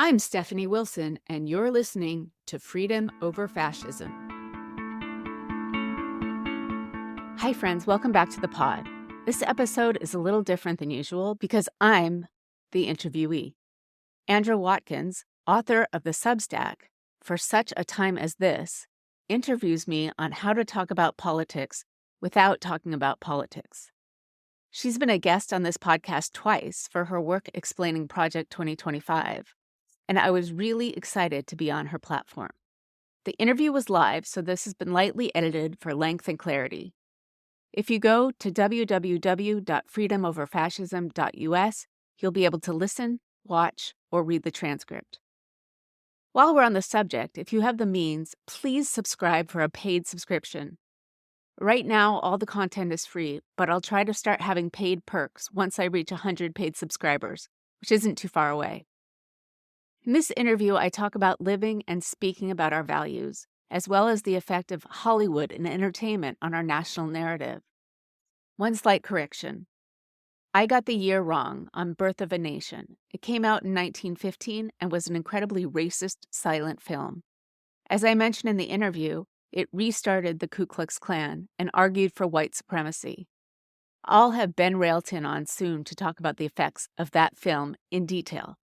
I'm Stephanie Wilson, and you're listening to Freedom Over Fascism. Hi, friends. Welcome back to the pod. This episode is a little different than usual because I'm the interviewee. Andra Watkins, author of the Substack For Such a Time as This, interviews me on how to talk about politics without talking about politics. She's been a guest on this podcast twice for her work explaining Project 2025. And I was really excited to be on her platform. The interview was live, so this has been lightly edited for length and clarity. If you go to www.freedomoverfascism.us, you'll be able to listen, watch, or read the transcript. While we're on the subject, if you have the means, please subscribe for a paid subscription. Right now, all the content is free, but I'll try to start having paid perks once I reach 100 paid subscribers, which isn't too far away. In this interview, I talk about living and speaking about our values, as well as the effect of Hollywood and entertainment on our national narrative. One slight correction. I got the year wrong on Birth of a Nation. It came out in 1915 and was an incredibly racist, silent film. As I mentioned in the interview, it restarted the Ku Klux Klan and argued for white supremacy. I'll have Ben Railton on soon to talk about the effects of that film in detail.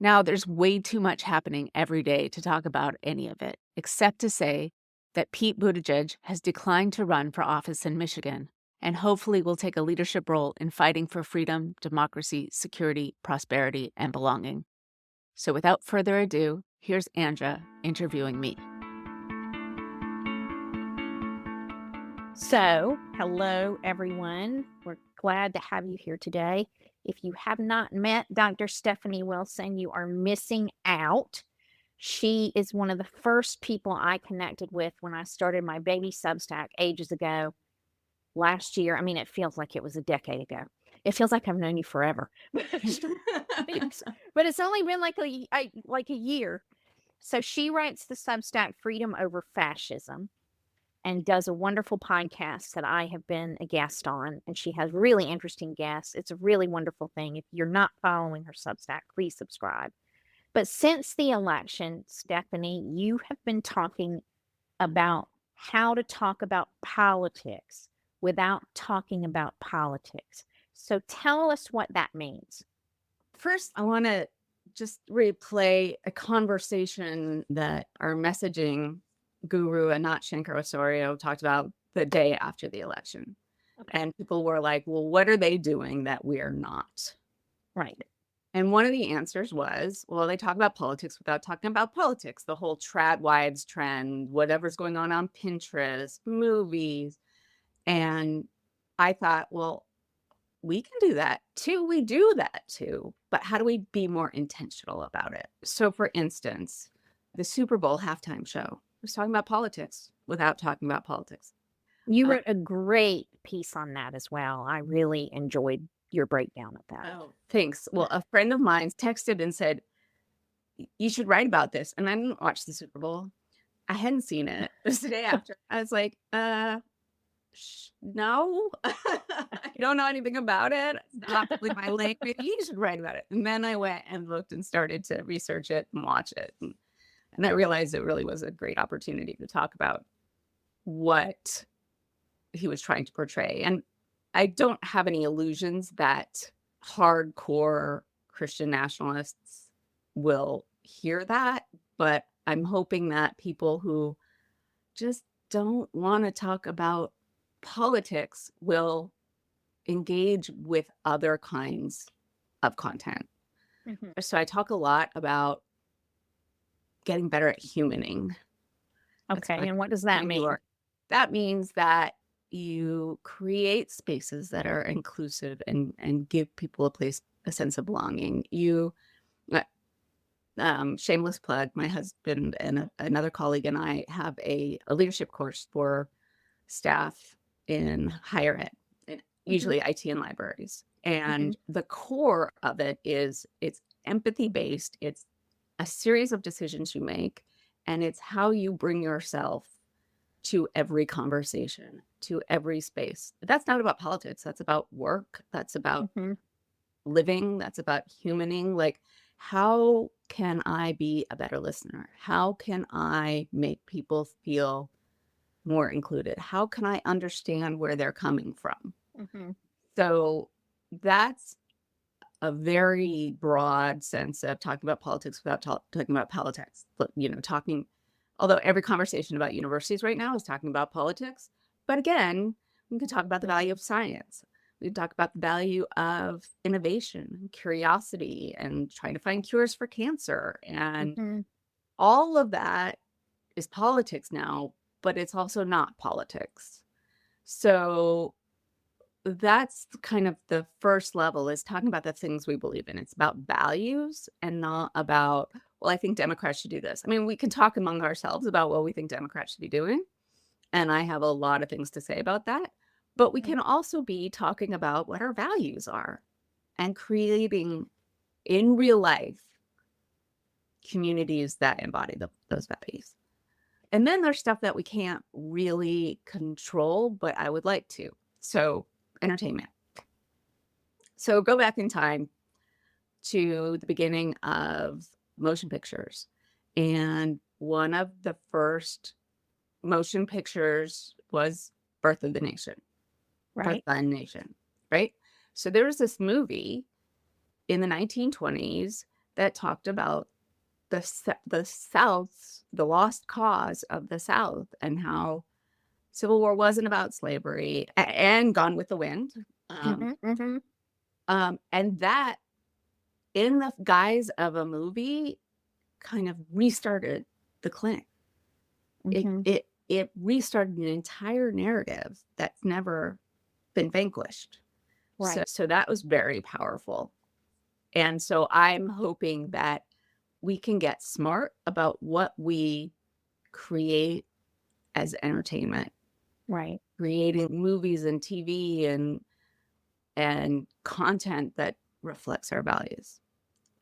Now, there's way too much happening every day to talk about any of it, except to say that Pete Buttigieg has declined to run for office in Michigan, and hopefully will take a leadership role in fighting for freedom, democracy, security, prosperity, and belonging. So without further ado, here's Andra interviewing me. So, hello, everyone. We're glad to have you here today. If you have not met Dr. Stephanie Wilson, you are missing out. She is one of the first people I connected with when I started my baby Substack ages ago, last year. I mean, it feels like it was a decade ago. It feels like I've known you forever. But it's only been like a year. So she writes the Substack Freedom Over Fascism and does a wonderful podcast that I have been a guest on. And she has really interesting guests. It's a really wonderful thing. If you're not following her Substack, please subscribe. But since the election, Stephanie, you have been talking about how to talk about politics without talking about politics. So tell us what that means. First, I want to just replay a conversation that our messaging guru, Anat Shankar-Osorio, talked about the day after the election. Okay. And people were like, well, what are they doing that we're not? Right. And one of the answers was, well, they talk about politics without talking about politics. The whole trad wives trend, whatever's going on Pinterest, movies. And I thought, well, we can do that too. We do that too. But how do we be more intentional about it? So, for instance, the Super Bowl halftime show was talking about politics without talking about politics. You wrote a great piece on that as well. I really enjoyed your breakdown of that. Oh, thanks. Well, a friend of mine texted and said, you should write about this. And I didn't watch the Super Bowl. I hadn't seen it. It was the day after. I was like, no, I don't know anything about it. It's not really my language. You should write about it. And then I went and looked and started to research it and watch it. And I realized it really was a great opportunity to talk about what he was trying to portray. And I don't have any illusions that hardcore Christian nationalists will hear that, but I'm hoping that people who just don't want to talk about politics will engage with other kinds of content. Mm-hmm. So I talk a lot about getting better at humaning. Okay, and what does that mean? That means that you create spaces that are inclusive and give people a sense of belonging. You, shameless plug, my husband and another colleague and I have a leadership course for staff in higher ed, usually IT and libraries. And the core of it is it's empathy based. It's a series of decisions you make, and it's how you bring yourself to every conversation, to every space. That's not about politics. That's about work. That's about living. That's about humaning. Like, how can I be a better listener? How can I make people feel more included? How can I understand where they're coming from? Mhm. So that's a very broad sense of talking about politics without talking about politics. But, talking, although every conversation about universities right now is talking about politics. But again, we can talk about the value of science. We can talk about the value of innovation, curiosity, and trying to find cures for cancer. And Mhm. all of that is politics now, but it's also not politics. So that's kind of the first level, is talking about the things we believe in. It's about values and not about, well, I think Democrats should do this. I mean, we can talk among ourselves about what we think Democrats should be doing. And I have a lot of things to say about that. But we Mm. can also be talking about what our values are and creating in real life communities that embody those values. And then there's stuff that we can't really control, but I would like to. So, entertainment. So, go back in time to the beginning of motion pictures. And one of the first motion pictures was Birth of the Nation, Birth Right. of the Nation, right? So, there was this movie in the 1920s that talked about the South's, the lost cause of the South, and how Civil War wasn't about slavery, and Gone with the Wind. Um, Mhm. Mhm. and that, in the guise of a movie, kind of restarted the clinic. It Mhm. it it restarted an entire narrative that's never been vanquished. So Right. so that was very powerful. And so I'm hoping that we can get smart about what we create as entertainment, Right. creating movies and TV and content that reflects our values.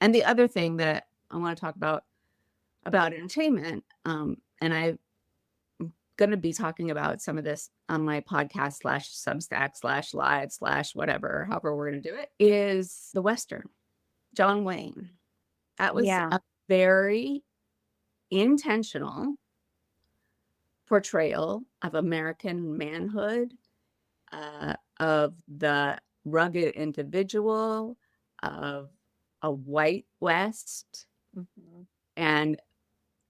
And the other thing that I want to talk about entertainment, and I'm going to be talking about some of this on my podcast slash Substack slash live slash whatever, however we're going to do it, is the Western. John Wayne. That was Yeah. a very intentional portrayal of American manhood, of the rugged individual, of a white West. Mhm. And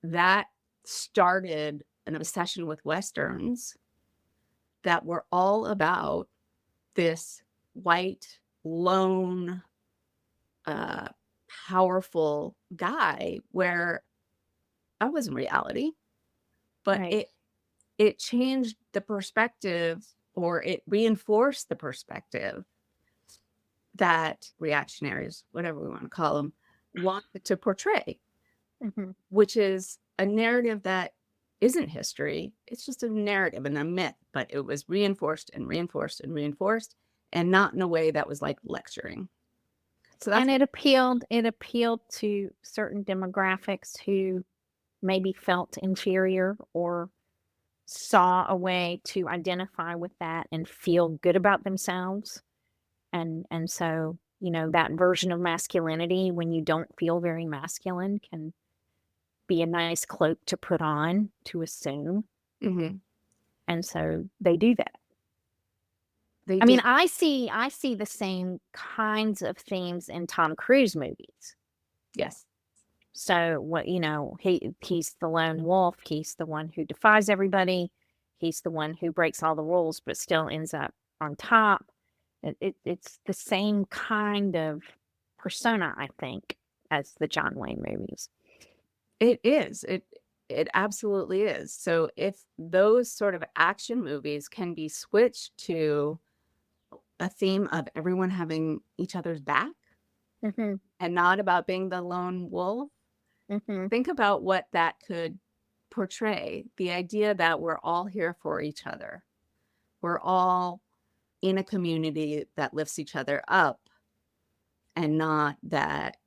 that started an obsession with Westerns that were all about this white, lone, uh, powerful guy, where that wasn't reality, but Right. it changed the perspective, or it reinforced the perspective that reactionaries, whatever we want to call them, wanted to portray, Mhm. which is a narrative that isn't history. It's just a narrative and a myth, but it was reinforced and reinforced and reinforced, and not in a way that was like lecturing. So that's And it appealed to certain demographics who maybe felt inferior or saw a way to identify with that and feel good about themselves. And so, that version of masculinity when you don't feel very masculine can be a nice cloak to put on to assume. Mhm. And so they do that. They I mean, do. I see the same kinds of themes in Tom Cruise movies. Yes. So he's the lone wolf, he's the one who defies everybody, he's the one who breaks all the rules but still ends up on top. It's the same kind of persona, I think, as the John Wayne movies. It is. It absolutely is. So if those sort of action movies can be switched to a theme of everyone having each other's back Mhm. and not about being the lone wolf, Mhm. think about what that could portray. The idea that we're all here for each other. We're all in a community that lifts each other up, and not that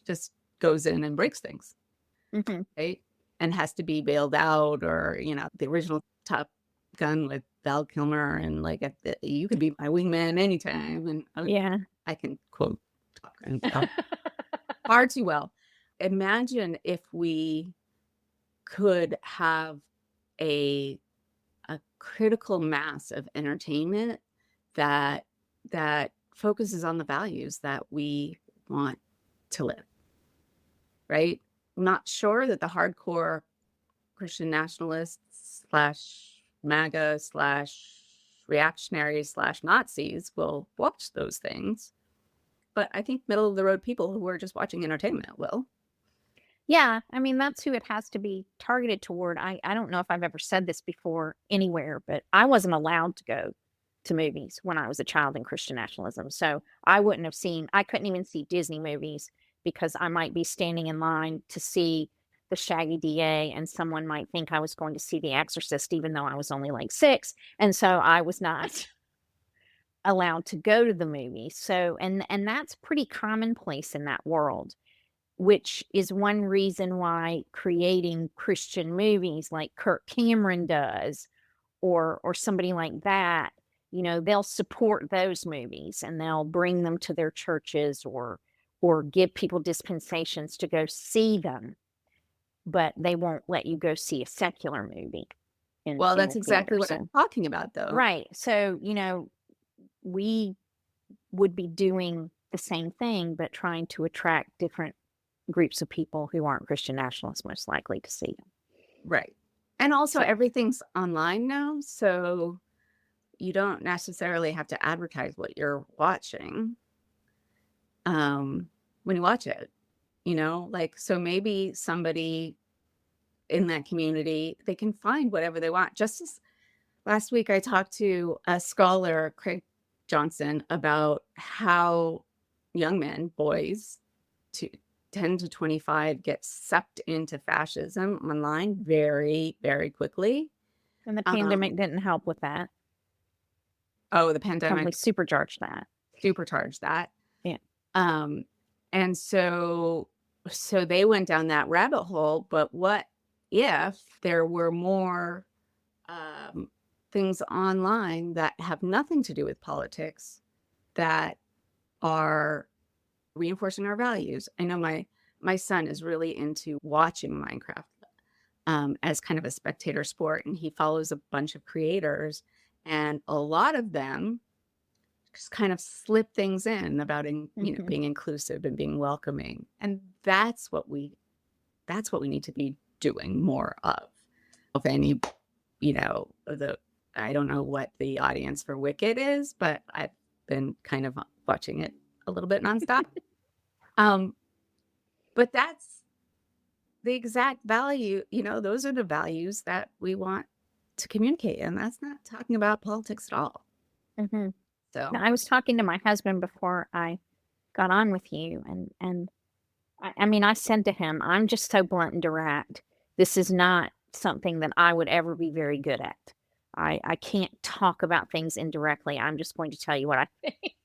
just goes in and breaks things, Mhm. right? And has to be bailed out, or, the original Top Gun with Val Kilmer, and like, you could be my wingman anytime. And Yeah. I can quote Top Gun. far too well. Imagine if we could have a critical mass of entertainment that that focuses on the values that we want to live, right? I'm not sure that the hardcore Christian nationalists slash MAGA slash reactionaries slash Nazis will watch those things. But I think middle of the road people who are just watching entertainment will. Yeah, I mean, that's who it has to be targeted toward. I don't know if I've ever said this before anywhere, but I wasn't allowed to go to movies when I was a child in Christian nationalism. So I couldn't even see Disney movies because I might be standing in line to see the Shaggy DA and someone might think I was going to see The Exorcist, even though I was only like 6. And so I was not allowed to go to the movies. So, and that's pretty commonplace in that world, which is one reason why creating Christian movies like Kirk Cameron does, or somebody like that, they'll support those movies and they'll bring them to their churches or give people dispensations to go see them, but they won't let you go see a secular movie Well, in that's the exactly theater. what I'm talking about, though. Right. So, we would be doing the same thing, but trying to attract different groups of people who aren't Christian nationalists most likely to see them. Right. And also, So, everything's online now, so you don't necessarily have to advertise what you're watching when you watch it. Like, so maybe somebody in that community, they can find whatever they want. Just as last week, I talked to a scholar, Craig Johnson, about how young men, boys, to 10 to 25 get sucked into fascism online very, very quickly. and the Um, pandemic didn't help with that. oh, the Totally pandemic supercharged that. supercharged that. Yeah. And so they went down that rabbit hole. But what if there were more things online that have nothing to do with politics that are reinforcing our values? I know my son is really into watching Minecraft as kind of a spectator sport, and he follows a bunch of creators, and a lot of them just kind of slip things in about being inclusive and being welcoming, and that's what we need to be doing more of. If any, I don't know what the audience for Wicked is, but I've been kind of watching it a little bit nonstop. But that's the exact value, those are the values that we want to communicate. And that's not talking about politics at all. Mm-hmm. So Now, I was talking to my husband before I got on with you, and I mean, I said to him, I'm just so blunt and direct. This is not something that I would ever be very good at. I can't talk about things indirectly. I'm just going to tell you what I think.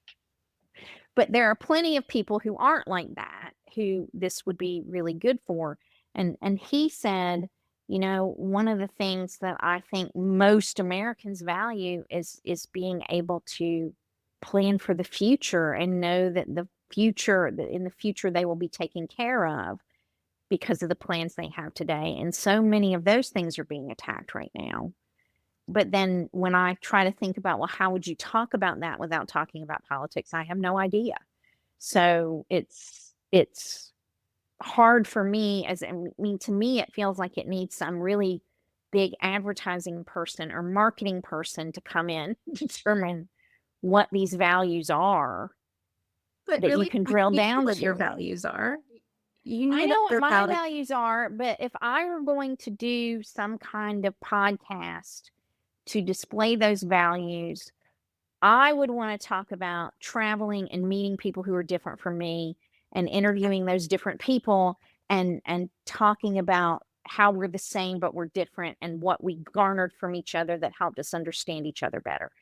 But there are plenty of people who aren't like that, who this would be really good for. And he said, one of the things that I think most Americans value is being able to plan for the future and know that in the future they will be taken care of because of the plans they have today. And so many of those things are being attacked right now. But then when I try to think about, well, how would you talk about that without talking about politics? I have no idea. So it's hard for me. To me, it feels like it needs some really big advertising person or marketing person to come in and determine what these values are, but that really, you can drill you know down what your to. values are. You I know know that what they're my valid. values are, but if I were going to do some kind of podcast to display those values, I would want to talk about traveling and meeting people who are different from me and interviewing those different people and talking about how we're the same but we're different and what we garnered from each other that helped us understand each other better.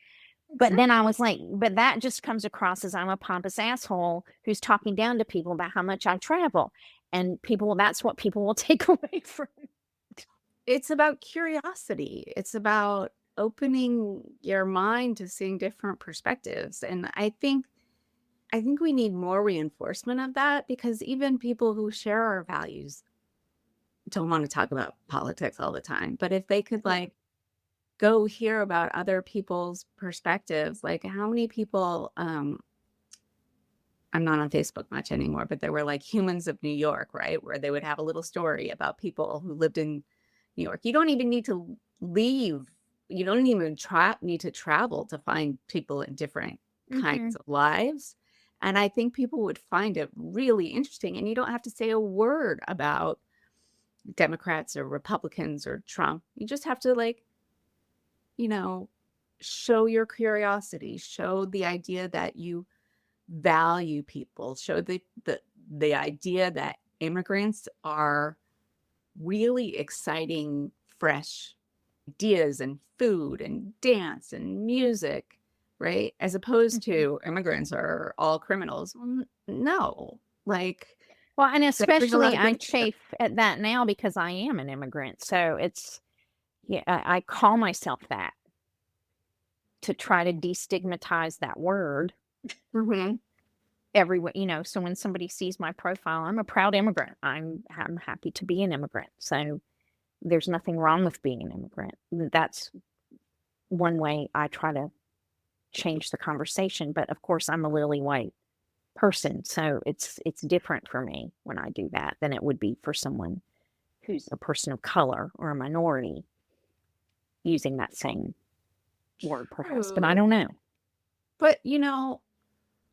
But then I was like, but that just comes across as I'm a pompous asshole who's talking down to people about how much I travel. And that's what people will take away from. It's about curiosity. It's about opening your mind to seeing different perspectives. And I think I think we need more reinforcement of that, because even people who share our values don't want to talk about politics all the time. But if they could like go hear about other people's perspectives, like how many people, I'm not on Facebook much anymore, but there were like Humans of New York, right? Where they would have a little story about people who lived in New York. You don't even need to leave. You don't even need to travel to find people in different kinds of lives. And I think people would find it really interesting. And you don't have to say a word about Democrats or Republicans or Trump. You just have to like, you know, show your curiosity, show the idea that you value people, show the idea that immigrants are really exciting, fresh ideas and food and dance and music, right? As opposed to immigrants are all criminals. Well, no, like Well, and they bring a lot especially of I great stuff. chafe at that now because I am an immigrant. So it's, yeah, I call myself that to try to destigmatize that word Mhm. everywhere, so when somebody sees my profile, I'm a proud immigrant. I'm happy to be an immigrant. So there's nothing wrong with being an immigrant. That's one way I try to change the conversation. But of course, I'm a lily white person, so it's different for me when I do that than it would be for someone who's a person of color or a minority using that same word, perhaps. But I True. don't know. But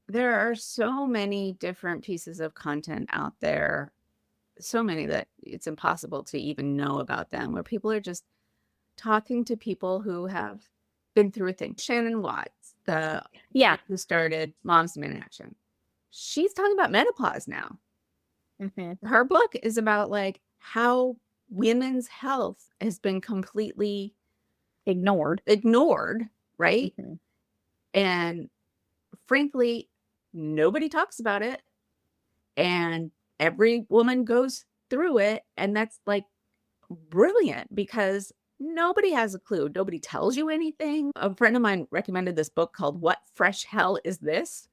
there are so many different pieces of content out there, so many that it's impossible to even know about them, where people are just talking to people who have been through a thing. Shannon Watts, the Yeah. who started Moms in Action, she's talking about menopause now. Her book is about like how women's health has been completely Ignored. right? And frankly, nobody talks about it. And every woman goes through it. And that's like brilliant because nobody has a clue. Nobody tells you anything. A friend of mine recommended this book called What Fresh Hell Is This?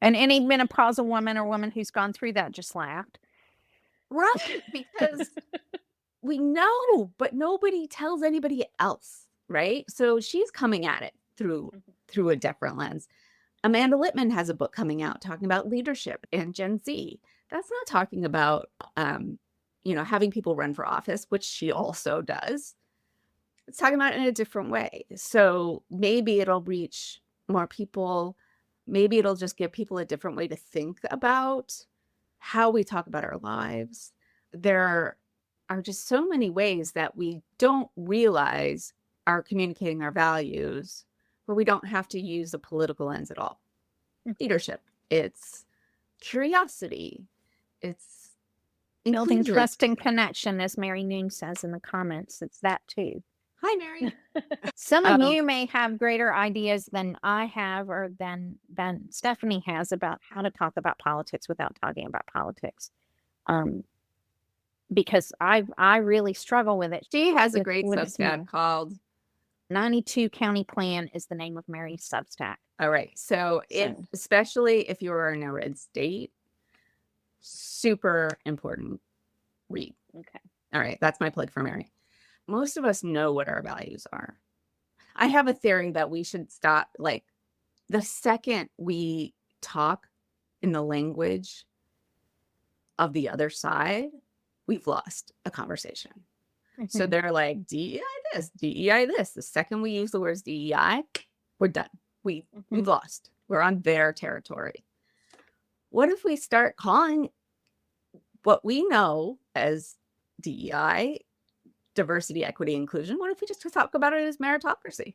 And any menopausal woman or woman who's gone through that just laughed. Right. Because we know, but nobody tells anybody else. Right. So she's coming at it through a different lens. Amanda Littman has a book coming out talking about leadership and Gen Z. That's not talking about, having people run for office, which she also does. It's talking about it in a different way. So maybe it'll reach more people. Maybe it'll just give people a different way to think about how we talk about our lives. There are just so many ways that we don't realize are communicating our values, where we don't have to use a political lens at all. Leadership, it's curiosity, it's Building inclusion. trust and connection, as Mary Noon says in the comments. It's that too. Hi, Mary. Some of you may have greater ideas than I have or than Stephanie has about how to talk about politics without talking about politics. Because I really struggle with it. She has a With- great with Substack called 92 County Plan is the name of Mary's Substack. All right. So especially if you are in a red state, super important read. Okay. All right. That's my plug for Mary. Most of us know what our values are. I have a theory that we should stop, like, the second we talk in the language of the other side, we've lost a conversation. So they're like, DEI this, DEI this. The second we use the words DEI, we're done. We've lost. We're on their territory. What if we start calling what we know as DEI, diversity, equity, inclusion? What if we just talk about it as meritocracy,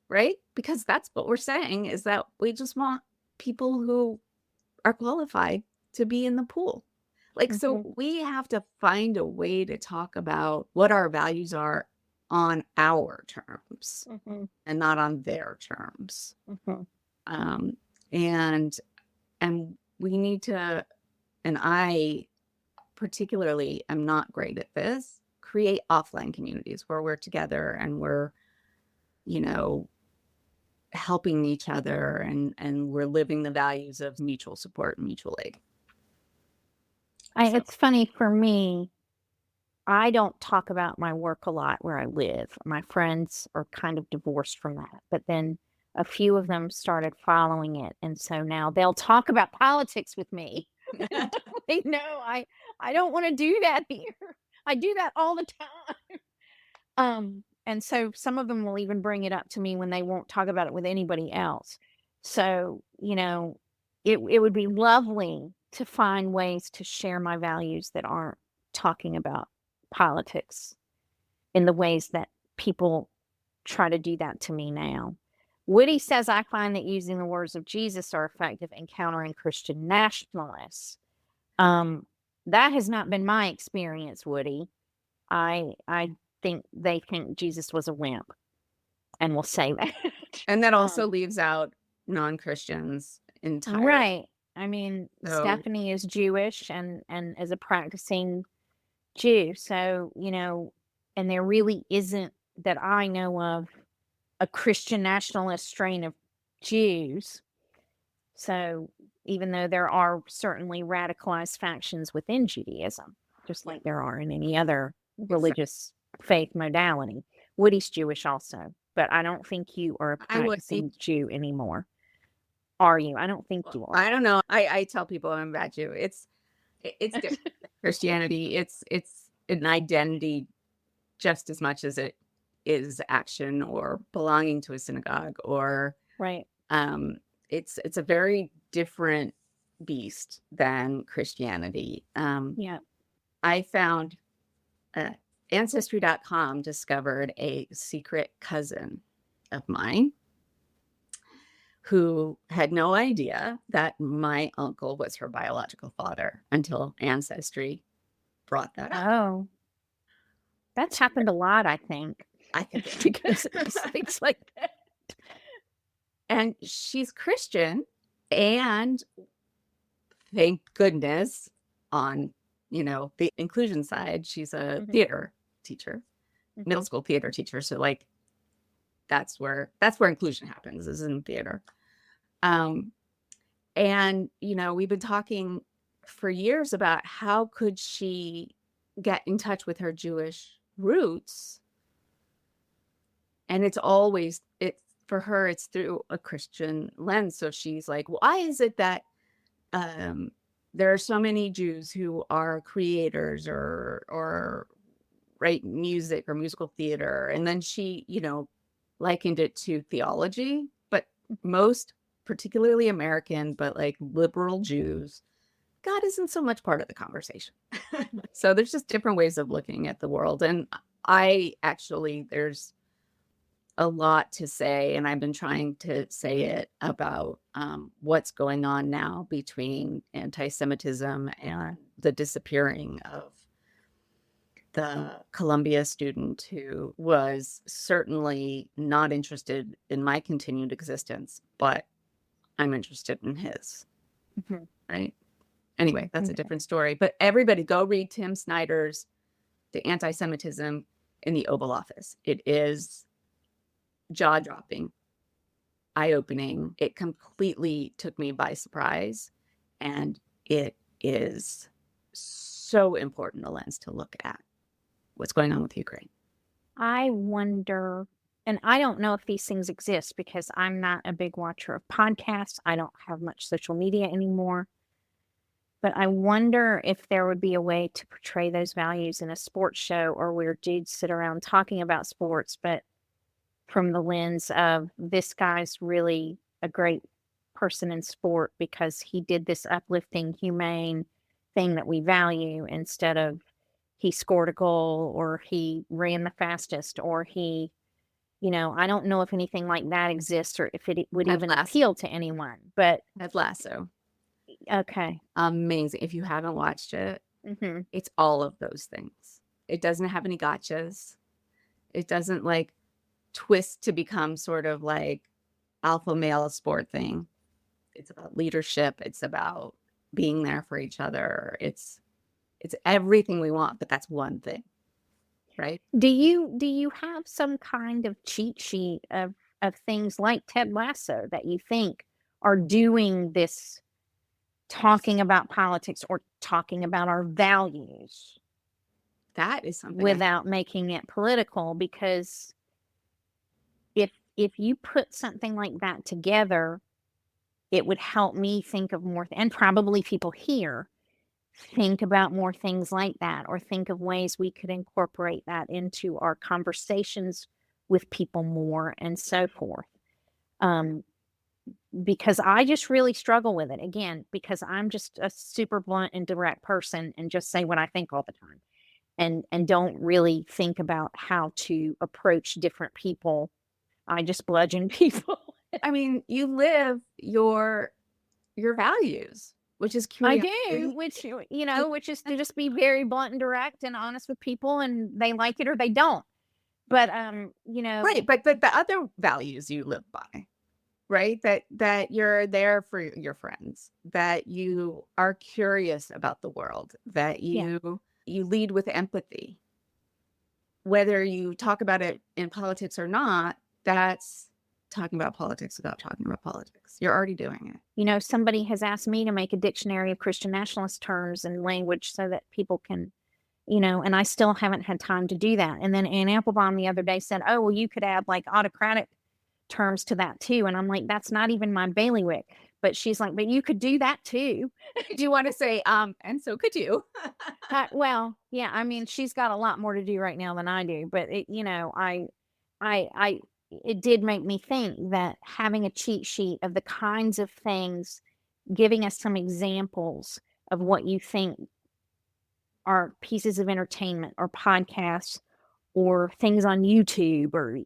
right? Because that's what we're saying, is that we just want people who are qualified to be in the pool. Like, so we have to find a way to talk about what our values are on our terms and not on their terms. And we need to, and I particularly am not great at this, create offline communities where we're together and we're, helping each other, and we're living the values of mutual support and mutual aid. So, It's funny for me, I don't talk about my work a lot where I live. My friends are kind of divorced from that, but then a few of them started following it, and so now they'll talk about politics with me. They know I don't want to do that here. I do that all the time. And so some of them will even bring it up to me when they won't talk about it with anybody else. So, it would be lovely to find ways to share my values that aren't talking about politics in the ways that people try to do that to me now. Woody says, I find that using the words of Jesus are effective in countering Christian nationalists. That has not been my experience, Woody. I think they think Jesus was a wimp, and will say that. and that also leaves out non-Christians entirely. Right. I mean, So, Stephanie is Jewish and is a practicing Jew. So, and there really isn't, that I know of, a Christian nationalist strain of Jews. So, even though there are certainly radicalized factions within Judaism, just like there are in any other religious faith modality. Woody's Jewish also, but I don't think you are a I would practicing Jew anymore. Are you? I don't think you are. I don't know. I tell people I'm a bad Jew. It's different. Christianity. It's an identity just as much as it is action or belonging to a synagogue, or Right. it's a very different beast than Christianity. Yeah. I found Ancestry.com discovered a secret cousin of mine who had no idea that my uncle was her biological father until Ancestry brought that up. Oh, that's happened a lot, I think, I think because of things like that. and she's Christian, and thank goodness on, the inclusion side, she's a Mhm. theater teacher, middle Mhm. school theater teacher. So like that's where inclusion happens, is in theater. Um, and we've been talking for years about how could she get in touch with her Jewish roots. And it's for her, it's through a Christian lens. So she's like, why is it that there are so many Jews who are creators or write music or musical theater? And then she, likened it to theology, but most, particularly American, but like liberal Jews, God isn't so much part of the conversation. So there's just different ways of looking at the world. And there's a lot to say, and I've been trying to say it about what's going on now between anti-Semitism and the disappearing of the Columbia student who was certainly not interested in my continued existence, but I'm interested in his. Mhm. Right? Anyway, that's a Okay. different story. But everybody go read Tim Snyder's The Anti-Semitism in the Oval Office. It is jaw-dropping, eye-opening. It completely took me by surprise, and it is so important a lens to look at what's going on with Ukraine. I wonder, and I don't know if these things exist because I'm not a big watcher of podcasts. I don't have much social media anymore. But I wonder if there would be a way to portray those values in a sports show, or where dudes sit around talking about sports, but from the lens of, this guy's really a great person in sport because he did this uplifting, humane thing that we value, instead of he scored a goal or he ran the fastest or he, I don't know if anything like that exists or if it would Ted even Lasso. appeal to anyone. But Ted Lasso. okay. Amazing. If you haven't watched it, Mhm. it's all of those things. It doesn't have any gotchas. It doesn't like twist to become sort of like alpha male sport thing. It's about leadership. It's about being there for each other. It's everything we want, but that's one thing, right? Do you have some kind of cheat sheet of of things like Ted Lasso that you think are doing this, talking about politics or talking about our values That is something without making it political. Because if you put something like that together, it would help me think of more, and probably people here think about more things like that, or think of ways we could incorporate that into our conversations with people more and so forth. Because I just really struggle with it, again, because I'm just a super blunt and direct person and just say what I think all the time, and don't really think about how to approach different people. I just bludgeon people. I mean, you live your values, which is I curiosity. do, which is to just be very blunt and direct and honest with people, and they like it or they don't. But Right, but the other values you live by, right? That you're there for your friends, that you are curious about the world, that yeah, you lead with empathy. Whether you talk about it in politics or not, that's talking about politics without talking about politics. You're already doing it. somebody has asked me to make a dictionary of Christian nationalist terms and language so that people can, and I still haven't had time to do that. And then Ann Applebaum the other day said, oh, well, you could add like autocratic terms to that too. And I'm like, that's not even my bailiwick. But she's like, but you could do that too. Do you want to say, and so could you? Well, yeah, I mean, she's got a lot more to do right now than I do, but I it did make me think that having a cheat sheet of the kinds of things, giving us some examples of what you think are pieces of entertainment or podcasts or things on YouTube, or,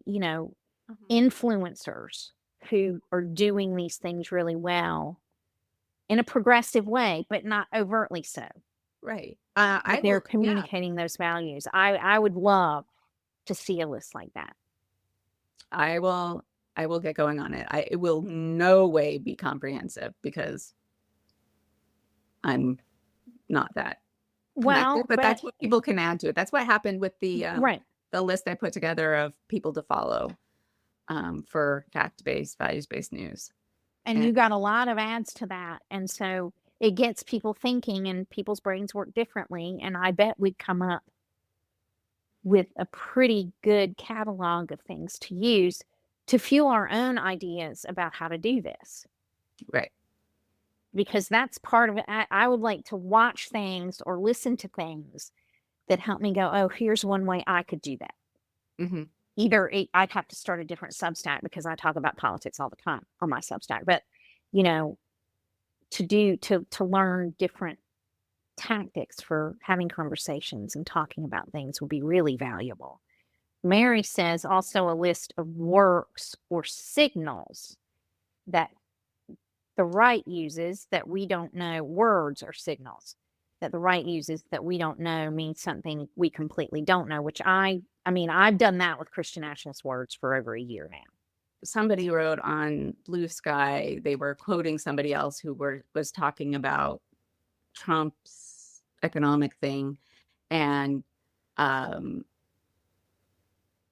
influencers who are doing these things really well in a progressive way, but not overtly so. Right. But they're communicating those values. I would love to see a list like that. I will get going on it. It will no way be comprehensive because I'm not that connected, but that's what people can add to it. That's what happened with the list I put together of people to follow for fact-based, values-based news. And you got a lot of ads to that. And so it gets people thinking, and people's brains work differently. And I bet we'd come up with a pretty good catalog of things to use to fuel our own ideas about how to do this. Right. Because that's part of it. I would like to watch things or listen to things that help me go, oh, here's one way I could do that. Mm-hmm. Either I'd have to start a different Substack because I talk about politics all the time on my Substack, but to learn different tactics for having conversations and talking about things will be really valuable. Mary says also a list of works or signals that the right uses that we don't know. Words or signals that the right uses that we don't know means something we completely don't know, which I mean, I've done that with Christian nationalist words for over a year now. Somebody wrote on Blue Sky, they were quoting somebody else who was talking about Trump's economic thing and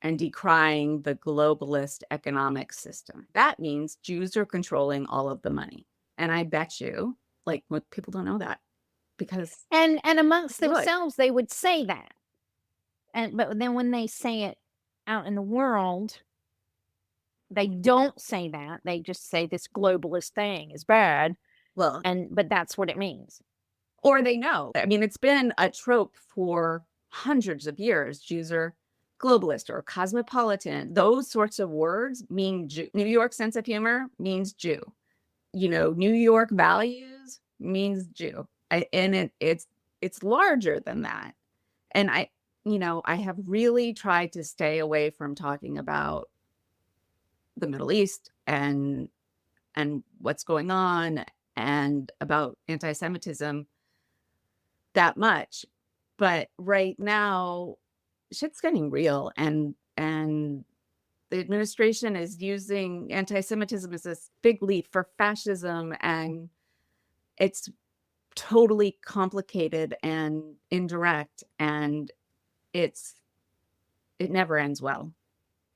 decrying the globalist economic system. That means Jews are controlling all of the money. And I bet you, like, people don't know that because and amongst themselves, they would say that. But then when they say it out in the world, they don't say that. They just say this globalist thing is bad. Well, but that's what it means. Or they know. I mean, it's been a trope for hundreds of years. Jews are globalist or cosmopolitan. Those sorts of words mean Jew. New York sense of humor means Jew. New York values means Jew. And it's larger than that. And I have really tried to stay away from talking about the Middle East and what's going on and about anti-Semitism that much. But right now, shit's getting real, and the administration is using anti-Semitism as this big leap for fascism, and it's totally complicated and indirect, and it never ends well.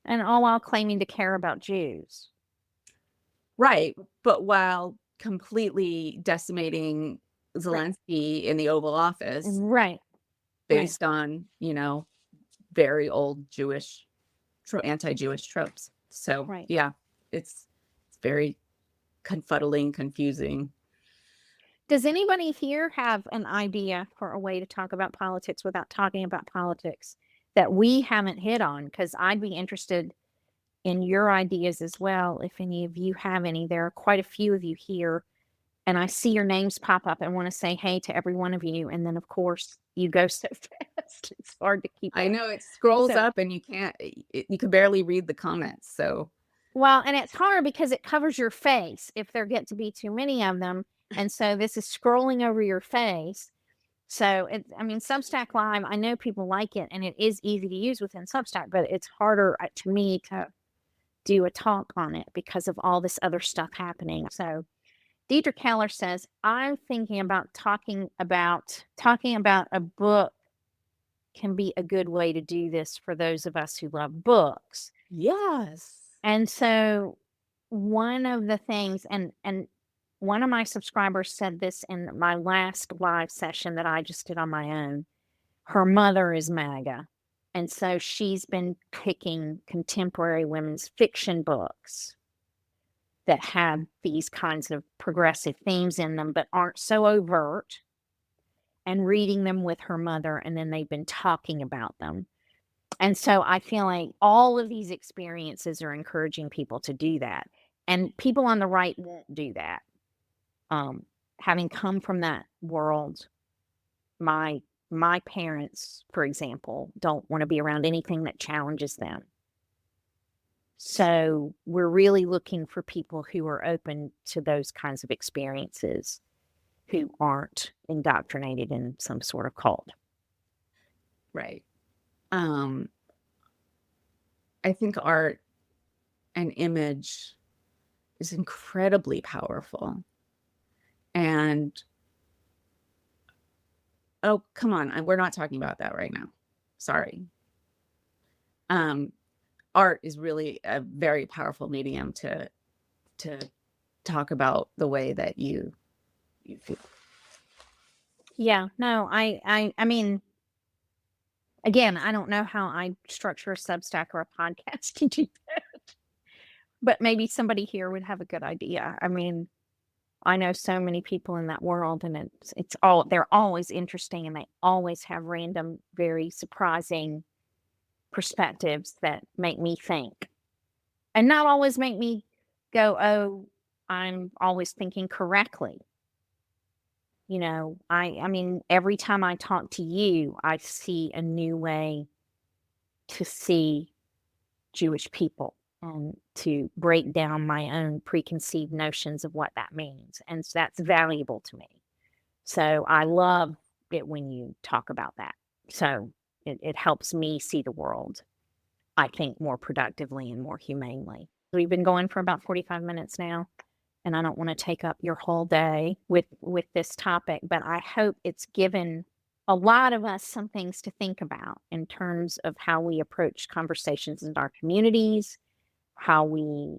And all while claiming to care about Jews. Right, but while completely decimating Right. Zelensky in the Oval Office Right. Right. based on, very old anti-Jewish tropes. So, Right. yeah, it's very confuddling, confusing. Does anybody here have an idea for a way to talk about politics without talking about politics that we haven't hit on? Because I'd be interested in your ideas as well, if any of you have any. There are quite a few of you here, and I see your names pop up and want to say hey to every one of you. And then, of course, you go so fast. It's hard to keep I up. know it scrolls So, up and you can barely read the comments, so well, and it's hard because it covers your face if there get to be too many of them. And so this is scrolling over your face. So I mean, Substack Live, I know people like it and it is easy to use within Substack, but it's harder to me to do a talk on it because of all this other stuff happening. So Deidre Keller says, I'm thinking about talking about a book can be a good way to do this for those of us who love books. yes. And so one of the things, and one of my subscribers said this in my last live session that I just did on my own. Her mother is MAGA. And so she's been picking contemporary women's fiction books that have these kinds of progressive themes in them, but aren't so overt, and reading them with her mother. And then they've been talking about them. And so I feel like all of these experiences are encouraging people to do that. And people on the right won't do that. Having come from that world, my parents, for example, don't want to be around anything that challenges them. So we're really looking for people who are open to those kinds of experiences, who aren't indoctrinated in some sort of cult. Right. I think art and image is incredibly powerful. And oh, come on, we're not talking about that right now. Sorry. Um, Art is really a very powerful medium to talk about the way that you feel. Yeah, no, I mean, again, I don't know how I structure a Substack or a podcast to do that, but maybe somebody here would have a good idea. I mean, I know so many people in that world, and they're always interesting, and they always have random, very surprising perspectives that make me think, and not always make me go, "Oh, I'm always thinking correctly." I mean, every time I talk to you, I see a new way to see Jewish people and to break down my own preconceived notions of what that means. And so that's valuable to me. So I love it when you talk about that. So it helps me see the world, I think, more productively and more humanely. We've been going for about 45 minutes now, and I don't want to take up your whole day with this topic, but I hope it's given a lot of us some things to think about in terms of how we approach conversations in our communities, how we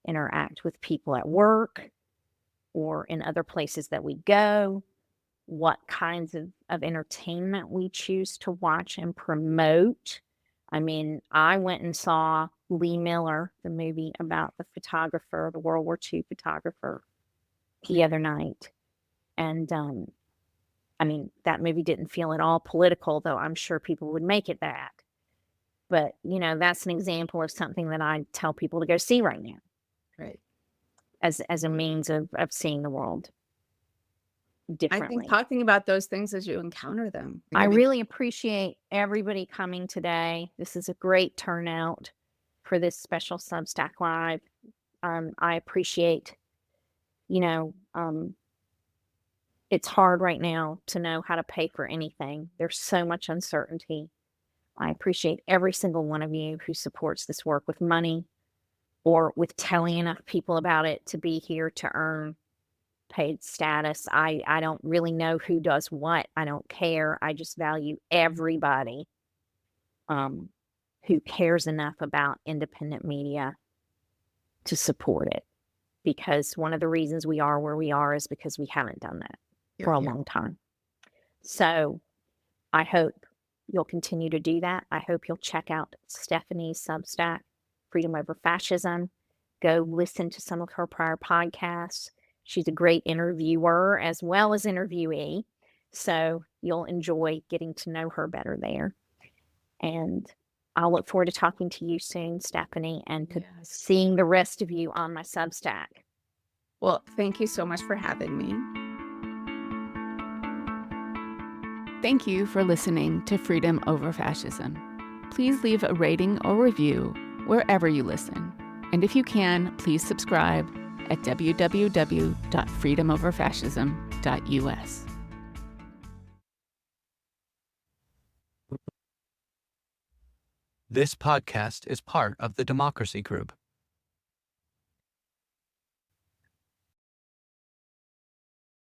interact with people at work or in other places that we go, what kinds of entertainment we choose to watch and promote. I mean, I went and saw Lee Miller, the movie about the photographer, the World War II photographer, the other night. And I mean, that movie didn't feel at all political, though I'm sure people would make it that. But, that's an example of something that I tell people to go see right now Right. as a means of seeing the world I think differently. talking about those things as you encounter them. I really appreciate everybody coming today. This is a great turnout for this special Substack Live. I appreciate, you know, it's hard right now to know how to pay for anything. There's so much uncertainty. I appreciate every single one of you who supports this work with money or with telling enough people about it to be here to earn paid status. I don't really know who does what. I don't care. I just value everybody. who cares enough about independent media to support it. Because one of the reasons we are where we are is because we haven't done that for a long time. So I hope you'll continue to do that. I hope you'll check out Stephanie's Substack, Freedom Over Fascism. Go listen to some of her prior podcasts. She's a great interviewer as well as interviewee. So you'll enjoy getting to know her better there. And I'll look forward to talking to you soon, Stephanie, and to seeing the rest of you on my Substack. Well, thank you so much for having me. Thank you for listening to Freedom Over Fascism. Please leave a rating or review wherever you listen. And if you can, please subscribe at www.freedomoverfascism.us. This podcast is part of the Democracy Group.